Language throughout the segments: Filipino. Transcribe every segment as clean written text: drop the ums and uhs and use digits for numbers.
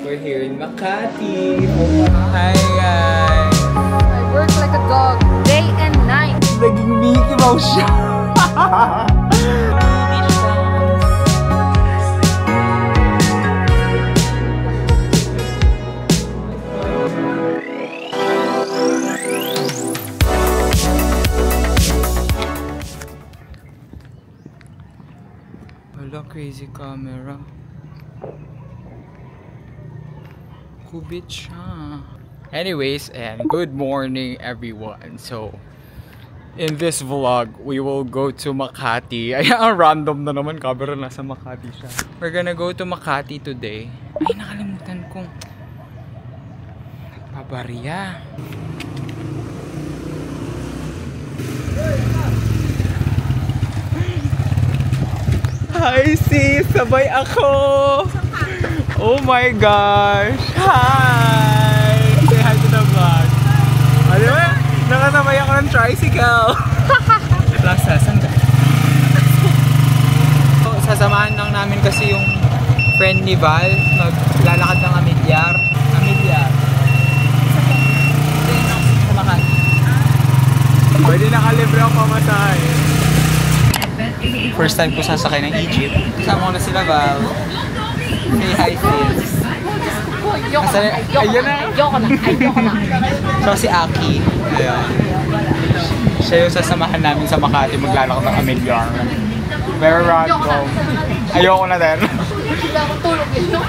We're here in Makati. Hi guys! I work like a dog, day and night. Naging Mickey Mouse siya. Wala, crazy camera. Kubit siya. Anyways, and good morning everyone. So, in this vlog, we will go to Makati. Ay, random na naman, camera nasa Makati siya. We're gonna go to Makati today. Ay, nakalimutan kong pabarya. Hi sis! Sabay ako! Oh my gosh! Hi! Say hi to the vlog! Ano ba? Nakasabay ako ng tricycle! Plaza, saan ka? So, sasamahan lang namin kasi yung friend ni Val. Maglalakad ng Amilyar. Amilyar. Sa Makati. Pwede nakalibre ang pamasahe. First time ko sasakay ng Egypt. Kasama ko na sila, Val. Say hi, sis. Ayun na. Ayoko na. So, si Aki. Ayan. Siya yung sasamahan namin sa Makati. Maglalakad ng Amilyar. Very random. Ayoko na din. Wala akong tulog yun.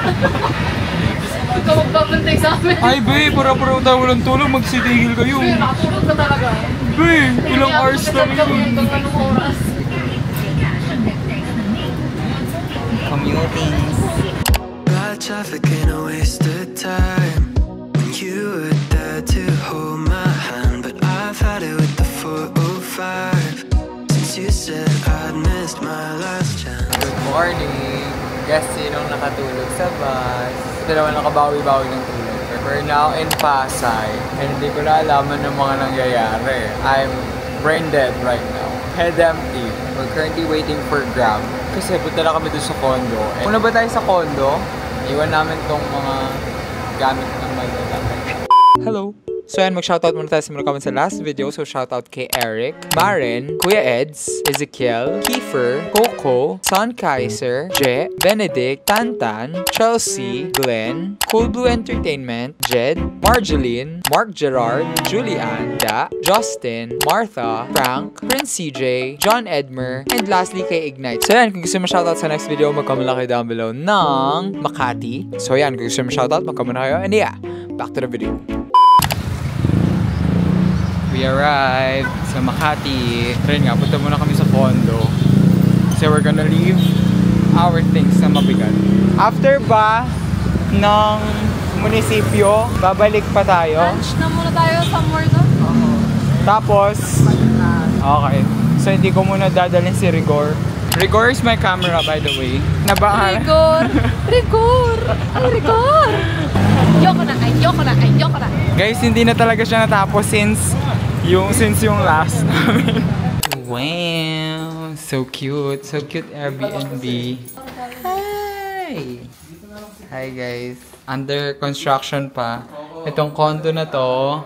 Ikaw magbabantay sa amin. Ay, babe. Para-para tayo walang tulog. Magsitigil kayo. Nakatulog ka talaga. Babe, ilang hours na rin. Commuting. Bad traffic ain't a waste of time. When you were there to hold my hand, but I've had it with the 405 since you said I'd missed my last chance. Good morning! Guess sinong nakatulog sa bus? Ito naman nakabawi-bawi ng tulog. We're now in Pasay and hindi ko na alaman ng mga nangyayari. I'm brain dead right now. Head empty. We're currently waiting for Grab. Kasi punta na kami doon sa condo. Una ba tayo sa condo? Iwan namin tong mga gamit ng malalaki. Hello! So yan, mag-shoutout muna tayo sa mga comments sa last video. So shoutout kay Eric, Maren, Kuya Eds, Ezekiel, Kiefer, Coco, Son Kaiser, Je, Benedict, Tantan, Chelsea, Glenn, Cool Blue Entertainment, Jed, Marjeline, Mark Gerard, Julian, Da, Justin, Martha, Frank, Prince CJ, John Edmer, and lastly kay Ignite. So yan, kung gusto mo shoutout sa next video, mag-comment lang kayo down below ng Makati. So yan, kung gusto mo shoutout, mag-comment na kayo. And yeah, back to the video. We arrived sa Makati. Rin nga, punta muna kami sa condo. So we're gonna leave our things na mabigat. After ba ng munisipyo, babalik pa tayo. Lunch na muna tayo somewhere doon. Tapos, okay. So hindi ko muna dadalhin si Rigor. Rigor is my camera, by the way. Rigor! Rigor! Ay, Rigor! Ayoko na. Guys, hindi na talaga siya natapos since yung last namin. Wow! So cute. So cute Airbnb. Hi! Hi guys. Under construction pa. Itong condo na to.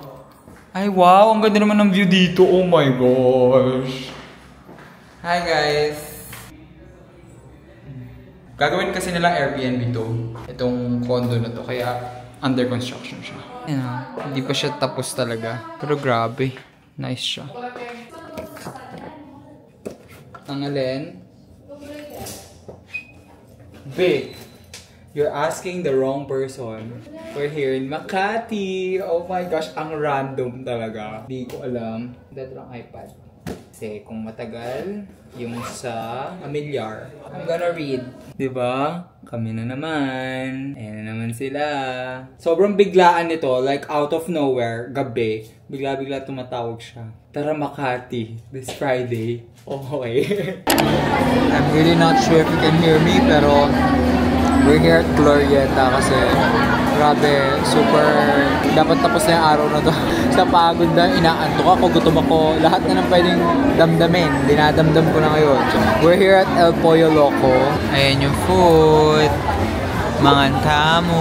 Ay wow! Ang ganda naman ng view dito. Oh my gosh! Hi guys! Gagawin kasi nila Airbnb to. Itong condo na to. Kaya under construction siya. Hindi pa siya tapos talaga. Pero grabe. Nice siya. Ang alin? Vic, you're asking the wrong person. We're here in Makati. Oh my gosh, ang random talaga. Di ko alam. Dito lang iPad. Kasi kung matagal, yung sa Amilyar. I'm gonna read. Diba? Kami na naman. Ayan na naman sila. Sobrang biglaan nito. Like out of nowhere, gabi. Bigla-bigla tumatawag siya. Tara Makati, this Friday. Okay. I'm really not sure if you can hear me, pero we're here at Glorieta kasi grabe, super dapat tapos na yung araw na to. Sa pagod na, inaantok ako, gutom ako, lahat na nang pwedeng damdamin, dinadamdam ko na ngayon. We're here at El Pollo Loco. Ayan yung food. Mangan kamo.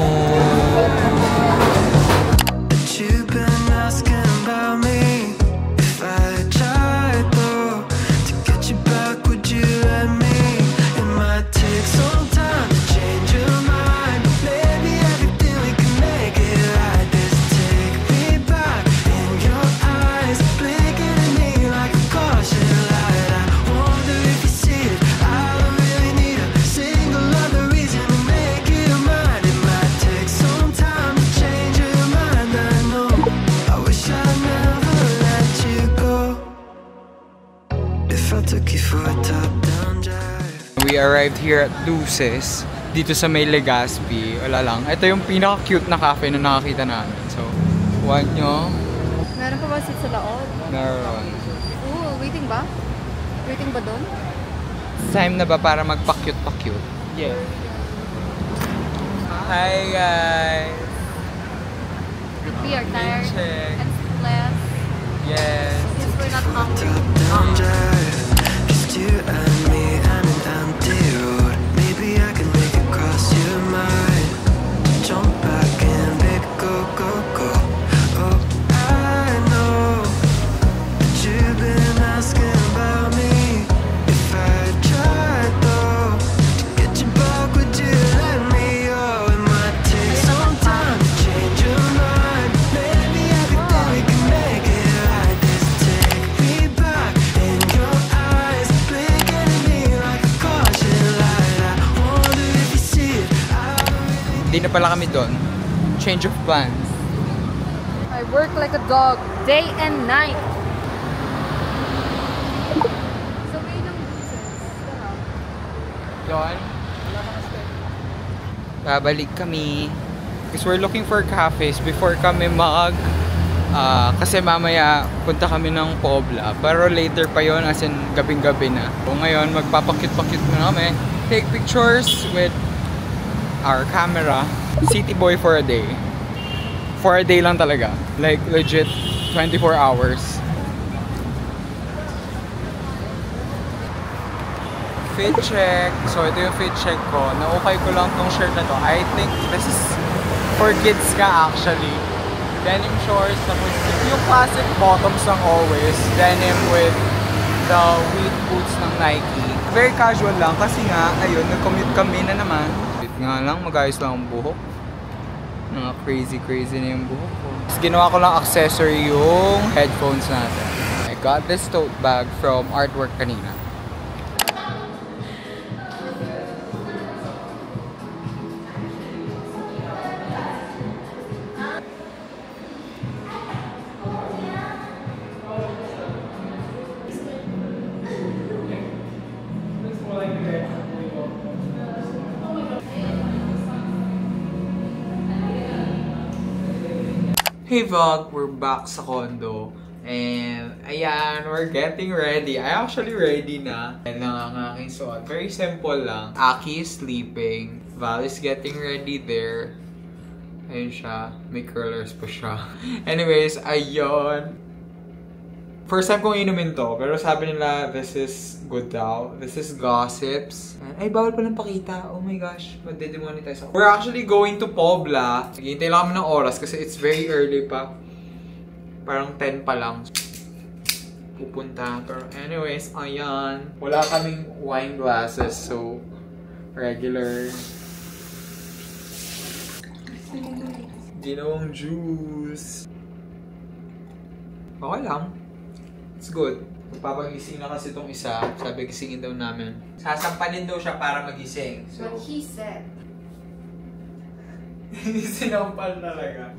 But you've been asking about me. If I tried though to get you back, would you let me? It might take some time to change your mind. Maybe everything we can make it right. This take me back in your eyes, blinking at me like a caution light. I wonder if you see it. I don't really need a single other reason to make you mine. It might take some time to change your mind. I know. I wish I never let you go. If I took you for a top-down drive. We arrived here at Luces, dito sa may Legazpi. Wala lang. Ito yung pinaka-cute na cafe na nakakita namin. So, want nyo? Meron pa ba seat sa loob? Meron. Oo, waiting ba? Waiting ba doon? Time na ba para magpa-cute? Yeah. Hi guys! We are tired Check. and stressed Yes. since we're not hungry. Top-down drive. Just you and me and an empty road. Maybe I can make it cross your mind. Jump back in, baby, go, go, go. Oh, I know that you've been asking about me. If I tried though to get you back, would you let me? Oh, it might take some time to change your mind. Maybe everything we can make it right. This take me back in your eyes, blinking at me like a caution light. I wonder if you see it. I don't really. Hindi na pala kami doon. Change of plans. I work like a dog, day and night. So, may ilang buses. Doon? Babalik kami. Because we're looking for cafes before kami kasi mamaya punta kami ng Pobla. Pero later pa yon, as in gabing-gabi na. So ngayon, magpapakit-pakit na kami. Take pictures with our camera. City boy for a day. For a day lang talaga. Like legit 24 hours. Fit check. So ito yung fit check ko. Naukay ko lang tong shirt na to. I think this is for kids ka actually. Denim shorts. Tapos yung classic bottoms lang always. Denim with the wheat boots ng Nike. Very casual lang kasi nga, ayun, nag-commute kami na naman. Wait nga lang, mag-ayos lang ang buhok. Crazy na yung buhok ko. Tapos ginawa ko lang accessory yung headphones natin. I got this tote bag from Artwork kanina. Hey vlog, we're back sa condo. And ayan, we're getting ready. I actually ready na. And ang aking suot. Very simple lang. Aki is sleeping. Val is getting ready there. Ayun siya. May curlers pa siya. Anyways, ayun. First time kong inumin to. Pero sabi nila, this is good daw. This is Gossips. Ay, bawal palang pakita. Oh my gosh. Magde-demonetize ako. We're actually going to Pobla. Naghihintay lang kami ng oras kasi it's very early pa. Parang 10 pa lang. Pupunta. Pero anyways, ayan. Wala kaming wine glasses. So, regular. Ginawang juice. Okay lang. It's good. Magpapagising na kasi itong isa. Sabi gisingin daw namin. Sasampalin daw siya para magising. So, What he said. sinampal talaga.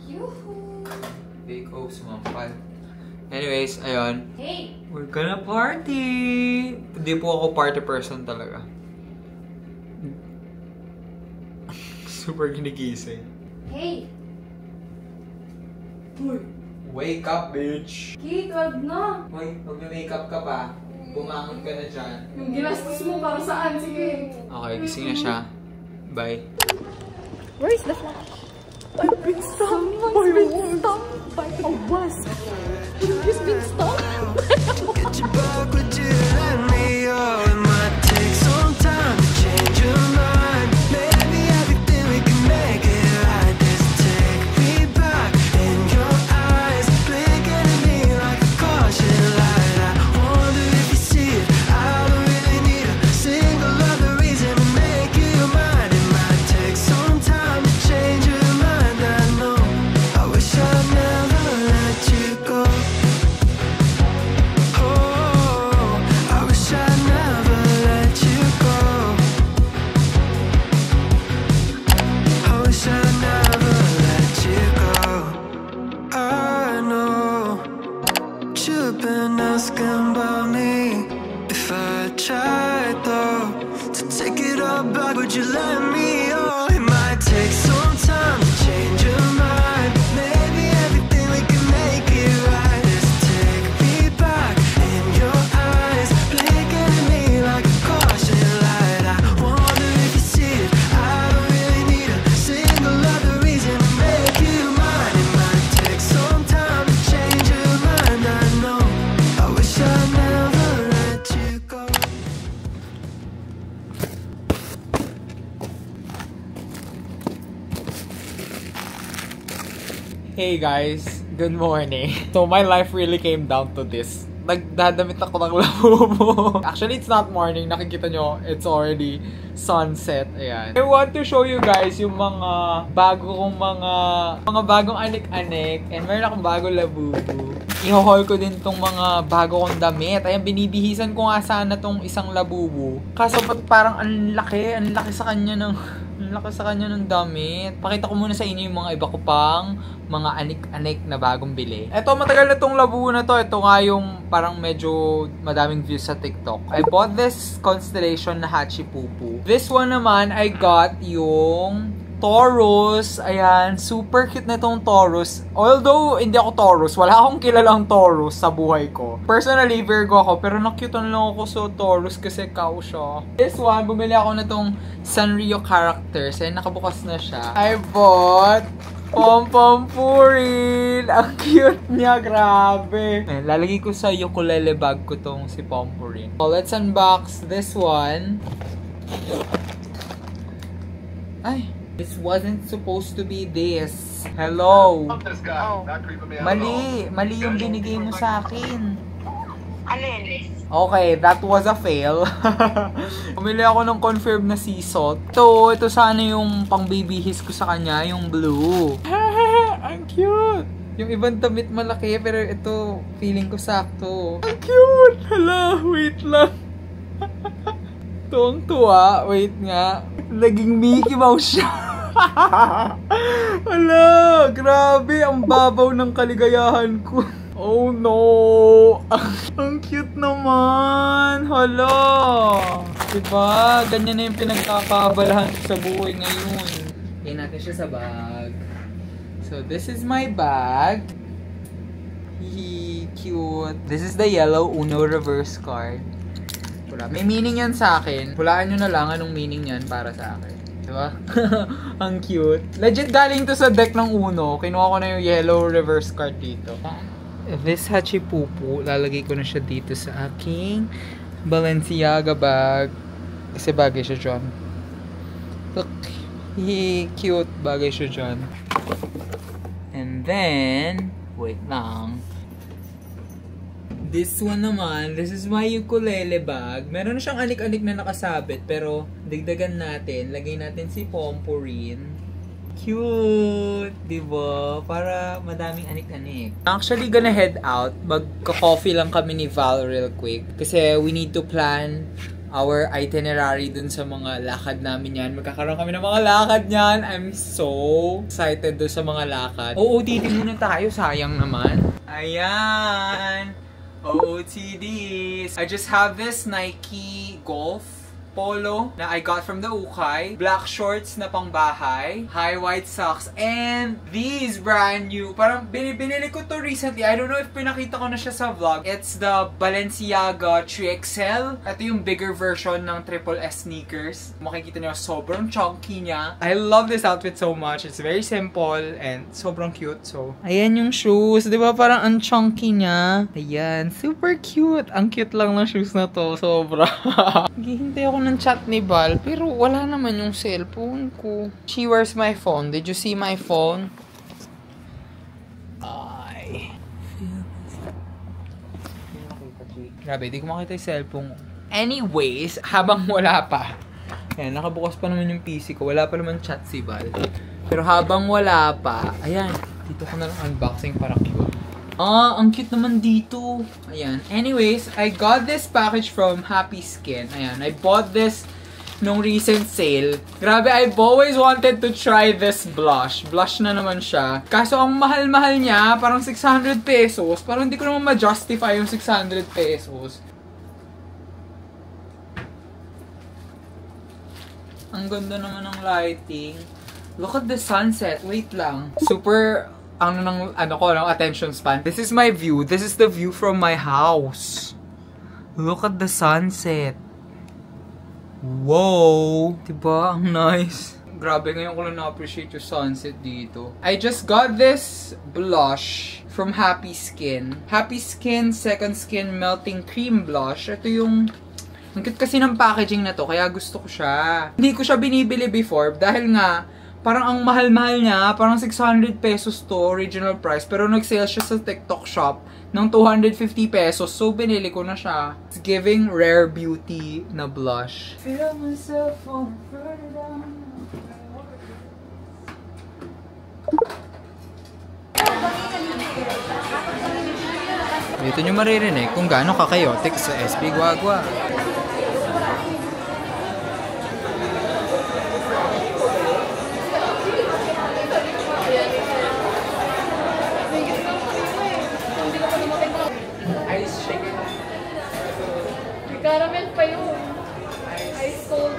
Yoo-hoo! Bake hope sumampal. Anyways, ayun. Hey! We're gonna party! Hindi po ako party person talaga. Super ginigising. Hey! Wake up, bitch! Kate, wag na! Hoy, mag-makeup ka pa. Bumangon ka na dyan. Yung ginastos mo para saan? Sige! Okay, gising na siya. Bye. Where is the flash? I've been stung! I've been stung by a wasp! You've just been stung! Get you back, would you let me? Oh, it might take some time to change your mind. Hey guys, good morning. So my life really came down to this. Nagdadamit ako ng labubo. Actually, it's not morning. Nakikita nyo, it's already sunset. Ayan. I want to show you guys yung mga bagong bagong anik-anik. And meron akong bagong labubo. I-haul ko din tong mga bago kong damit. Ayan, binibihisan ko nga sana tong isang labubo. Kaso parang ang laki sa kanya ng damit. Pakita ko muna sa inyo yung mga iba ko pang mga anik-anik na bagong bili. Eto, matagal na tong labubo na to. Ito nga yung parang medyo madaming views sa TikTok. I bought this Constellation na Hachipupu. This one naman, I got yung Taurus. Ayan, super cute na itong Taurus. Although, hindi ako Taurus. Wala akong kilalang Taurus sa buhay ko. Personally, Virgo ako. Pero na-cute lang ako sa Taurus kasi cow siya. This one, bumili ako na itong Sanrio characters. Ayan, nakabukas na siya. I bought Pompurin! Ang cute niya, grabe. Ayan, lalagay ko sa ukulele bag ko tong si Pompurin. So, let's unbox this one. Ay! This wasn't supposed to be this. Hello. Mali yung binigay mo sa akin. Alin? Okay, that was a fail. Bumili ako ng confirmed na sea salt. Ito sana yung pangbibihis ko sa kanya, yung blue. Ang cute. Yung ibang damit malaki, pero ito, feeling ko sakto. Ang cute. Hala, wait lang. Tuwang-tuwa. Wait nga. Naging Mickey Mouse siya. Hala, grabe. Ang babaw ng kaligayahan ko. Oh no. Ang cute naman. Hala. Diba? Ganyan na yung pinagkakabalahan sa buhay ngayon. Hingin natin siya sa bag. So, this is my bag. Cute. This is the yellow Uno reverse card. Wala. May meaning yan sa akin. Hulaan nyo na lang anong meaning yan para sa akin. Diba? Ang cute. Legit galing to sa deck ng Uno. Kinuha ko na yung yellow reverse card dito. This Hachipupu, lalagay ko na siya dito sa aking Balenciaga bag. Kasi bagay siya dyan. Look. Cute. Bagay siya dyan. And then, wait lang. This one naman, this is my ukulele bag. Meron na siyang anik-anik na nakasabit, pero dagdagan natin. Lagay natin si Pompurin. Cute! Diba? Para madaming anik-anik. Actually, gonna head out. Magka-coffee lang kami ni Val real quick. Kasi we need to plan our itinerary dun sa mga lakad namin yan. Magkakaroon kami ng mga lakad yan. I'm so excited dun sa mga lakad. OOTD muna tayo. Sayang naman. Ayan! OOTDs. I just have this Nike Golf polo na I got from the Ukay. Black shorts na pangbahay. High white socks. And these brand new. Parang binili ko to recently. I don't know if pinakita ko na siya sa vlog. It's the Balenciaga 3XL. Ito yung bigger version ng Triple S sneakers. Makikita niyo, sobrang chunky niya. I love this outfit so much. It's very simple and sobrang cute. So, ayan yung shoes. Diba parang ang chunky niya? Ayan. Super cute. Ang cute lang ng shoes na to. Sobra. Hihintay ako ng chat ni Val, pero wala naman yung cellphone ko. She wears my phone. Did you see my phone? Ay. Grabe, di ko makita yung cellphone. Anyways, habang wala pa. Ayan, nakabukas pa naman yung PC ko. Wala pa naman chat si Val. Pero habang wala pa, ayan, dito ko na lang unboxing para cute. Ang cute naman dito. Ayan. Anyways, I got this package from Happy Skin. Ayan. I bought this nung recent sale. Grabe, I've always wanted to try this blush. Blush na naman siya. Kaso ang mahal-mahal niya, parang 600 pesos. Parang hindi ko naman ma-justify yung 600 pesos. Ang ganda naman ng lighting. Look at the sunset. Wait lang. Super attention span. This is my view. This is the view from my house. Look at the sunset. Whoa! Diba? Ang nice. Grabe, ngayon ko lang na-appreciate yung sunset dito. I just got this blush from Happy Skin. Happy Skin Second Skin Melting Cream Blush. Ito yung... Ang cute kasi ng packaging na to, kaya gusto ko siya. Hindi ko siya binibili before dahil nga Parang ang mahal-mahal niya, parang 600 pesos to, original price. Pero nag-sale siya sa TikTok shop ng 250 pesos. So, binili ko na siya. It's giving Rare Beauty na blush. Feel myself on further down. Dito nyo maririnig kung gaano ka-chaotic sa SB Guagua. Ice chicken. May caramel pa yun. Ice cold.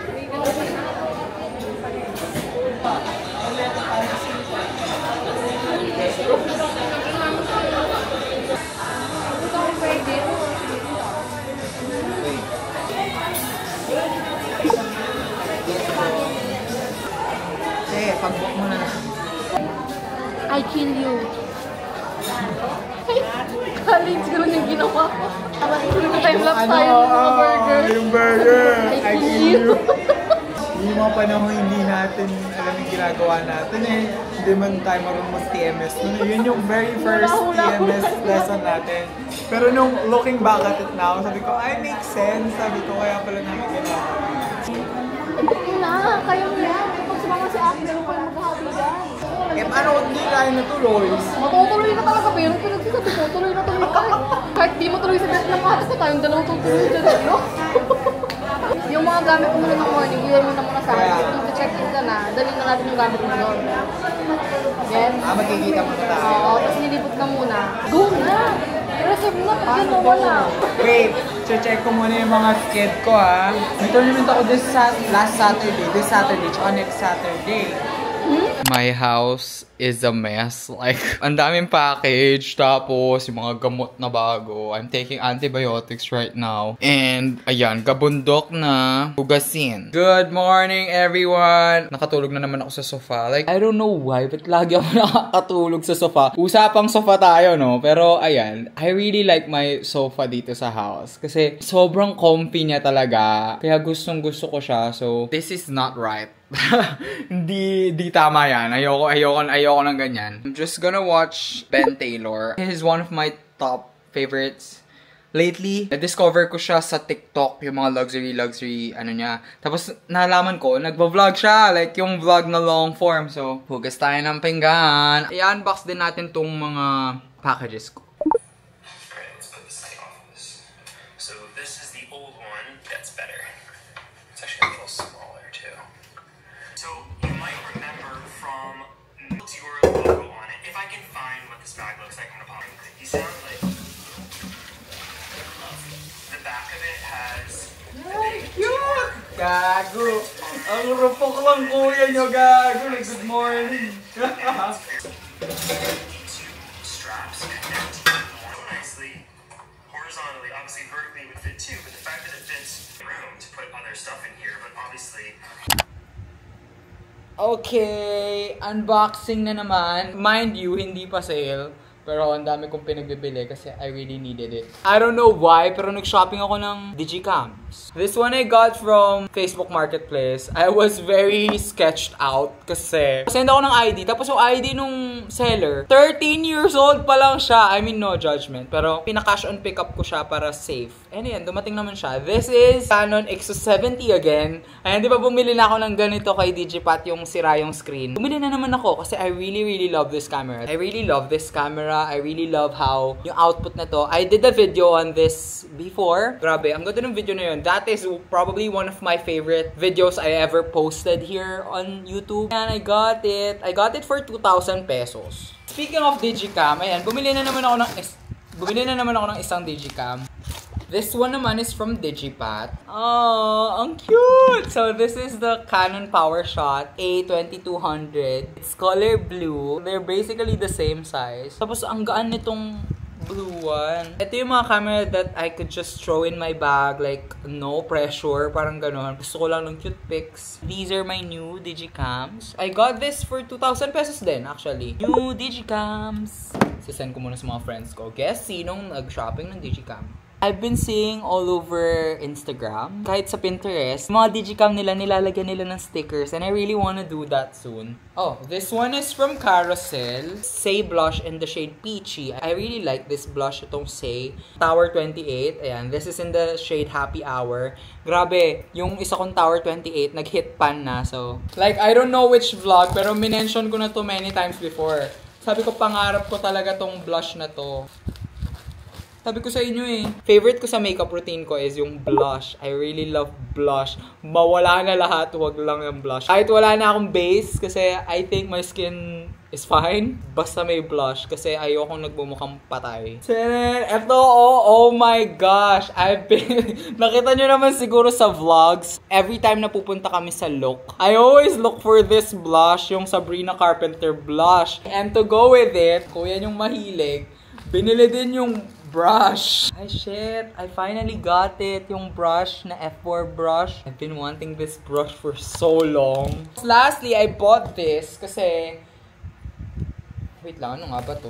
Pag-book mo na. I kill you. College, ganun yung ginawa ko. Tuloy na time-lapse tayo ng mga burger. Yung burger. I kill you. Yung mga panahon hindi natin alam yung ginagawa natin eh. Hindi man tayo marunong mag-TMS. Yun yung very first TMS lesson natin. Pero nung looking back at it now, sabi ko, ay, makes sense. Sabi ko, kaya pala namin ginagawa. Ito na, kaya mo yan. Kapag sumama si Aki, gano'n kayo maghahabi yan. Eh, paano kung hindi kaya natuloy? Matutuloy na talaga, pero pinagsasabi ko, tuloy na tuloy ka. Kahit di mo tuloy sa best ng matas ko, tayong dalawang tutuloy dyan, no? Yung mga gamit mo muna ng morning, ilay mo na muna sa akin. Kung check-in ka na, dalhin na natin yung gamit mo doon. Then, Magkikita mo na tayo. oo, tapos nilipot ka muna. Go na! Reserve na, pag yan wala. Wait, check ko muna yung mga skid ko ha. May tournament ako last Saturday, this Saturday, tsaka next Saturday. My house is a mess. Like, ang daming package, tapos yung mga gamot na bago. I'm taking antibiotics right now. And, ayan, gabundok na hugasin. Good morning, everyone! Nakatulog na naman ako sa sofa. Like, I don't know why, but lagi ako nakakatulog sa sofa. Usapang sofa tayo, no? Pero, ayan, I really like my sofa dito sa house. Kasi, sobrang comfy niya talaga. Kaya gustong-gusto ko siya. So, this is not right. Hindi tama yan. Ayoko ng ganyan. I'm just gonna watch Ben Taylor. He's one of my top favorites. Lately, na-discover ko siya sa TikTok, yung mga luxury, ano niya. Tapos, nalaman ko, nagpa-vlog siya. Like, yung vlog na long form. So, hugas tayo ng pinggan. I-unbox din natin tong mga packages ko. Alright, let's put this thing off of this. So, this is the old one. That's better. It's actually a little smaller, too. So, you might remember from your logo on it. If I can find what this bag looks like, I'm gonna pop it. You sound like the back of it has Cute! Gago! Ang rupok lang kuya nyo, gago! Good morning! two straps connect so nicely horizontally. Obviously, vertically would fit too, but the fact that it fits room to put other stuff in here, but obviously. Okay, unboxing na naman. Mind you, hindi pa sale. Pero ang dami kong pinagbibili kasi I really needed it. I don't know why, pero nag-shopping ako ng Digicams. This one I got from Facebook Marketplace. I was very sketched out kasi send ako ng ID. Tapos yung ID nung seller, 13 years old pa lang siya. I mean, no judgment. Pero pinaka-cash on pickup ko siya para safe. And yan, dumating naman siya. This is Canon X70 again. Ayan, di ba bumili na ako ng ganito kay Digipat yung sira yung screen. Bumili na naman ako kasi I really love this camera. I really love this camera. I really love how yung output na to. I did a video on this before. Grabe, ang ganda ng video na yun. That is probably one of my favorite videos I ever posted here on YouTube. And I got it. I got it for 2,000 pesos. Speaking of Digicam, ayan, bumili na naman ako ng isang Digicam. This one naman is from Digipat. Oh, ang cute! So, this is the Canon PowerShot A2200. It's color blue. They're basically the same size. Tapos, ang gaan nitong blue one. Ito yung mga camera that I could just throw in my bag. Like, no pressure. Parang ganon. Gusto ko lang ng cute pics. These are my new Digicams. I got this for 2,000 pesos din, actually. New Digicams. Sisend ko muna sa mga friends ko. Guess sinong nag-shopping ng Digicam. I've been seeing all over Instagram, kahit sa Pinterest, mga digicam nila, nilalagyan nila ng stickers, and I really wanna do that soon. Oh, this one is from Carousel. Say blush in the shade Peachy. I really like this blush, itong Say. Tower 28. Ayan, this is in the shade Happy Hour. Grabe, yung isa kong Tower 28, nag-hit pan na. So, like, I don't know which vlog, pero minention ko na to many times before. Sabi ko, pangarap ko talaga tong blush na to. Sabi ko sa inyo eh. Favorite ko sa makeup routine ko is yung blush. I really love blush. Mawala na lahat, wag lang yung blush. Kahit wala na akong base kasi I think my skin is fine. Basta may blush kasi ayokong nagbumukhang patay. Eto, oh my gosh. I've been... Nakita nyo naman siguro sa vlogs. Every time na pupunta kami sa Look, I always look for this blush, yung Sabrina Carpenter blush. And to go with it, kung yan yung mahilig, binili din yung brush. Ay, shit. I finally got it. Yung brush na F4 brush. I've been wanting this brush for so long. Lastly, I bought this kasi... Wait lang, ano nga ba to?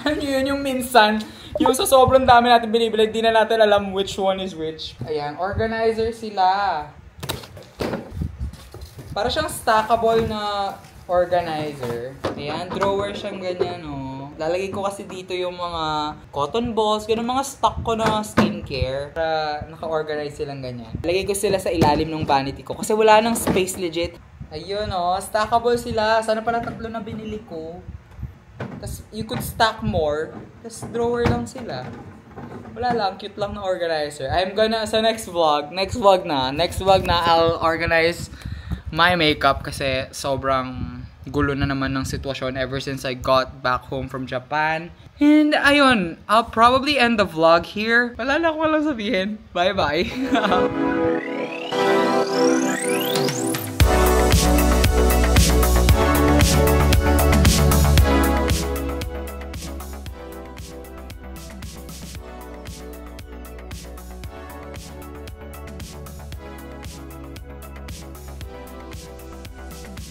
Ano yun yung minsan? Yung sa sobrang dami natin binibili, di na natin alam which one is which. Ayan, organizer sila. Para siyang stackable na organizer. Ayan, drawer siyang ganyan, oh. Lalagay ko kasi dito yung mga cotton balls, ganun mga stock ko na skincare para naka-organize silang ganyan. Lalagay ko sila sa ilalim ng vanity ko kasi wala nang space legit. Ayun oh, stackable sila. Sana pala 3 na binili ko. Tapos you could stack more. Tapos drawer lang sila. Wala lang, cute lang na organizer. I'm gonna, sa next vlog na, I'll organize my makeup kasi sobrang gulo na naman ng sitwasyon ever since I got back home from Japan. And ayun, I'll probably end the vlog here. Wala na akong walang sabihin. Bye-bye.